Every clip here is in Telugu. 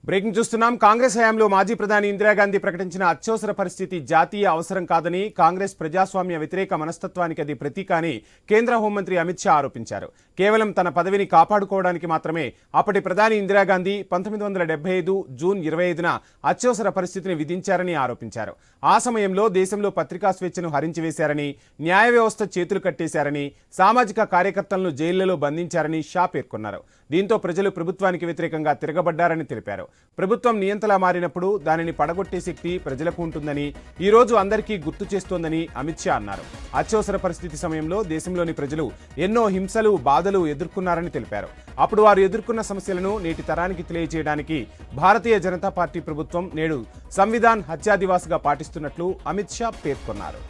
బ్రేకింగ్ చూస్తున్నాం. కాంగ్రెస్ హయాంలో మాజీ ప్రధాని ఇందిరాగాంధీ ప్రకటించిన అత్యవసర పరిస్థితి జాతీయ అవసరం కాదని, కాంగ్రెస్ ప్రజాస్వామ్య వ్యతిరేక మనస్తత్వానికి అది ప్రతీక అని కేంద్ర హోంమంత్రి అమిత్ షా ఆరోపించారు. కేవలం తన పదవిని కాపాడుకోవడానికి మాత్రమే అప్పటి ప్రధాని ఇందిరాగాంధీ 1975 జూన్ 25న అత్యవసర పరిస్థితిని విధించారని ఆరోపించారు. ఆ సమయంలో దేశంలో పత్రికా స్వేచ్ఛను హరించివేశారని, న్యాయ వ్యవస్థ చేతులు కట్టేశారని, సామాజిక కార్యకర్తలను జైళ్లలో బంధించారని షా పేర్కొన్నారు. దీంతో ప్రజలు ప్రభుత్వానికి వ్యతిరేకంగా తిరగబడ్డారని తెలిపారు. ప్రభుత్వం నియంతలా మారినప్పుడు దానిని పడగొట్టే శక్తి ప్రజలకు ఉంటుందని ఈ రోజు అందరికీ గుర్తు చేస్తోందని అమిత్ షా అన్నారు. అత్యవసర పరిస్థితి సమయంలో దేశంలోని ప్రజలు ఎన్నో హింసలు, బాధలు ఎదుర్కొన్నారని తెలిపారు. అప్పుడు వారు ఎదుర్కొన్న సమస్యలను నేటి తరానికి తెలియజేయడానికి భారతీయ జనతా పార్టీ ప్రభుత్వం నేడు సంవిధాన్ హత్యా దివాస్గా పాటిస్తున్నట్లు అమిత్ షా పేర్కొన్నారు.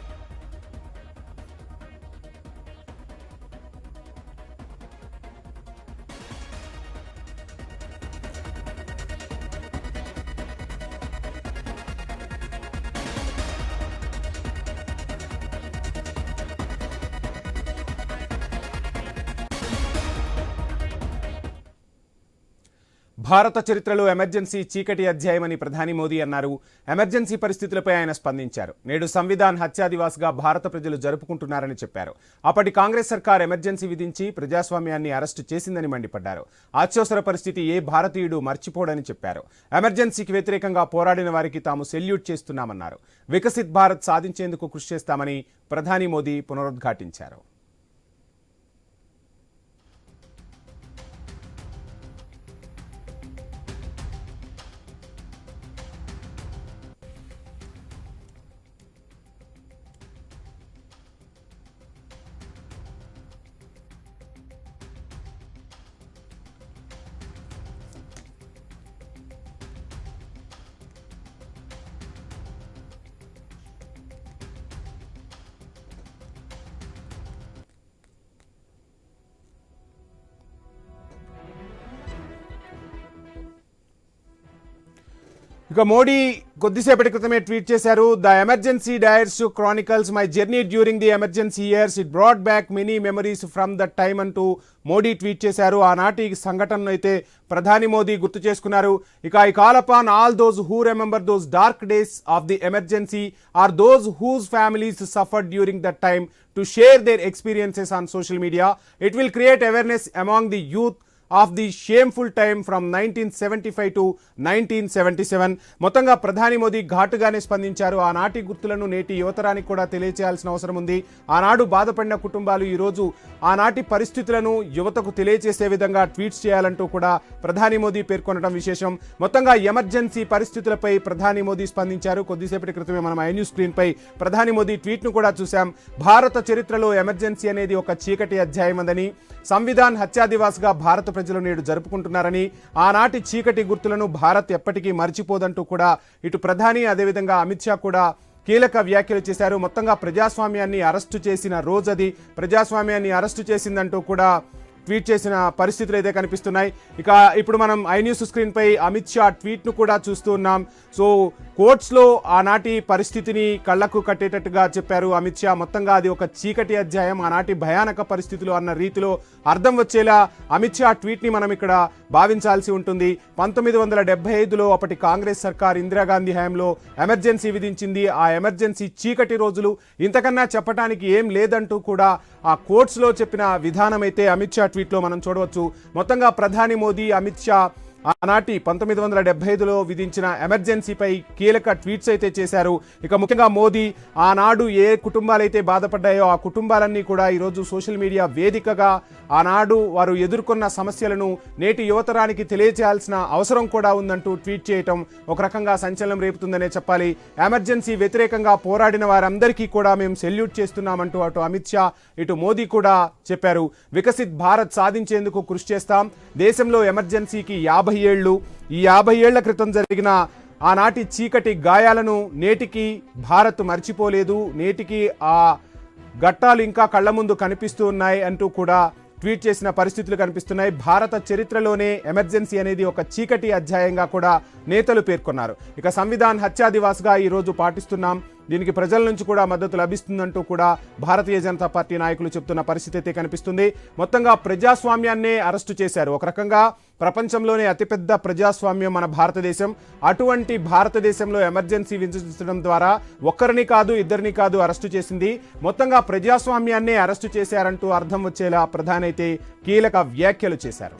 భారత చరిత్రలో ఎమర్జెన్సీ చీకటి అధ్యాయమని ప్రధాని మోదీ అన్నారు. ఎమర్జెన్సీ పరిస్థితులపై ఆయన స్పందించారు. నేడు సంవిధాన్ హత్యా దివాస్గా భారత ప్రజలు జరుపుకుంటున్నారని చెప్పారు. అప్పటి కాంగ్రెస్ సర్కార్ ఎమర్జెన్సీ విధించి ప్రజాస్వామ్యాన్ని అరెస్టు చేసిందని మండిపడ్డారు. అత్యవసర పరిస్థితి ఏ భారతీయుడు మర్చిపోడని చెప్పారు. ఎమర్జెన్సీకి వ్యతిరేకంగా పోరాడిన వారికి తాము సెల్యూట్ చేస్తున్నామన్నారు. వికసిత్ భారత్ సాధించేందుకు కృషి చేస్తామని ప్రధాని మోదీ పునరుద్ఘాటించారు. ఇక మోడీ కొద్దిసేపటి క్రితమే ట్వీట్ చేశారు. The emergency diaries chronicles my journey during the emergency years, it brought back many memories from that time అంటూ మోడీ ట్వీట్ చేశారు. ఆనాటి సంఘటనను అయితే ప్రధాని మోదీ గుర్తు చేసుకున్నారు. ఇక I call upon all those who remember those dark days of the emergency or those whose families suffered during that time to share their experiences on social media. It will create awareness among the youth of the shameful time from 1975 to 1977. మొత్తంగా ప్రధాని మోదీ ఘాటుగానే స్పందించారు. ఆనాటి గుర్తులను నేటి యువతరానికి కూడా తెలియచేయాల్సిన అవసరం ఉంది. ఆనాడు బాధపడిన కుటుంబాలు ఈరోజు ఆనాటి పరిస్థితులను యువతకు తెలియచేసే విధంగా ట్వీట్స్ చేయాలంటూ కూడా ప్రధాని మోదీ పేర్కొనడం విశేషం. మొత్తంగా ఎమర్జెన్సీ పరిస్థితులపై ప్రధాని మోదీ స్పందించారు. కొద్దిసేపటి క్రితమే మనం ఐ న్యూస్ స్క్రీన్ పై ప్రధాని మోదీ ట్వీట్ను కూడా చూశాం. భారత చరిత్రలో ఎమర్జెన్సీ అనేది ఒక చీకటి అధ్యాయం అందని, సంవిధాన్ హత్యా దివాస్గా భారత ప్రజలు నేడు జరుపుకుంటున్నారని, ఆనాటి చీకటి గుర్తులను భారత్ ఎప్పటికీ మర్చిపోదంటూ కూడా ఇటు ప్రధాని అదేవిధంగా అమిత్ షా కూడా కీలక వ్యాఖ్యలు చేశారు. మొత్తంగా ప్రజాస్వామ్యాన్ని అరెస్టు చేసిన రోజది, ప్రజాస్వామ్యాన్ని అరెస్టు చేసిందంటూ కూడా ట్వీట్ చేసిన పరిస్థితులు అయితే కనిపిస్తున్నాయి. ఇక ఇప్పుడు మనం ఐ న్యూస్ స్క్రీన్ పై అమిత్ షా ట్వీట్ను కూడా చూస్తూ ఉన్నాం. సో కోర్ట్స్లో ఆనాటి పరిస్థితిని కళ్లకు కట్టేటట్టుగా చెప్పారు అమిత్ షా. మొత్తంగా అది ఒక చీకటి అధ్యాయం, ఆనాటి భయానక పరిస్థితులు అన్న రీతిలో అర్థం వచ్చేలా అమిత్ షా ట్వీట్ని మనం ఇక్కడ భావించాల్సి ఉంటుంది. 1975లో అప్పటి కాంగ్రెస్ సర్కార్ ఇందిరాగాంధీ హయాంలో ఎమర్జెన్సీ విధించింది. ఆ ఎమర్జెన్సీ చీకటి రోజులు, ఇంతకన్నా చెప్పడానికి ఏం లేదంటూ కూడా ఆ కోర్ట్స్లో చెప్పిన విధానం అయితే అమిత్ షా ట్వీట్లో మనం చూడవచ్చు. మొత్తంగా ప్రధాని మోదీ, అమిత్ షా ఆనాటి 1975లో విధించిన ఎమర్జెన్సీపై కీలక ట్వీట్స్ అయితే చేశారు. ఇక ముఖ్యంగా మోదీ ఆనాడు ఏ కుటుంబాలైతే బాధపడ్డాయో ఆ కుటుంబాలన్నీ కూడా ఈరోజు సోషల్ మీడియా వేదికగా ఆనాడు వారు ఎదుర్కొన్న సమస్యలను నేటి యువతరానికి తెలియచేయాల్సిన అవసరం కూడా ఉందంటూ ట్వీట్ చేయటం ఒక రకంగా సంచలనం రేపుతుందనే చెప్పాలి. ఎమర్జెన్సీ వ్యతిరేకంగా పోరాడిన వారందరికీ కూడా మేము సెల్యూట్ చేస్తున్నామంటూ అటు అమిత్ షా ఇటు మోదీ కూడా చెప్పారు. వికసిత్ భారత్ సాధించేందుకు కృషి చేస్తాం. దేశంలో ఎమర్జెన్సీకి 50 ఏళ్లు. ఈ 50 ఏళ్ల క్రితం జరిగిన ఆనాటి చీకటి గాయాలను నేటికి భారత్ మర్చిపోలేదు. నేటికి ఆ ఘట్టాలు ఇంకా కళ్ల ముందు కనిపిస్తూ ఉన్నాయి అంటూ కూడా ట్వీట్ చేసిన పరిస్థితులు కనిపిస్తున్నాయి. భారత చరిత్రలోనే ఎమర్జెన్సీ అనేది ఒక చీకటి అధ్యాయంగా కూడా నేతలు పేర్కొన్నారు. ఇక సంవిధాన్ హత్యా దివాస్గా ఈరోజు పాటిస్తున్నాం. దీనికి ప్రజల నుంచి కూడా మద్దతు లభిస్తుందంటూ కూడా భారతీయ జనతా పార్టీ నాయకులు చెప్తున్న పరిస్థితి అయితే కనిపిస్తుంది. మొత్తంగా ప్రజాస్వామ్యాన్నే అరెస్టు చేశారు. ఒక రకంగా ప్రపంచంలోనే అతిపెద్ద ప్రజాస్వామ్యం మన భారతదేశం. అటువంటి భారతదేశంలో ఎమర్జెన్సీ విధించడం ద్వారా ఒక్కరిని కాదు ఇద్దరిని కాదు అరెస్టు చేసింది. మొత్తంగా ప్రజాస్వామ్యాన్నే అరెస్టు చేశారంటూ అర్థం వచ్చేలా ప్రధాని అయితే కీలక వ్యాఖ్యలు చేశారు.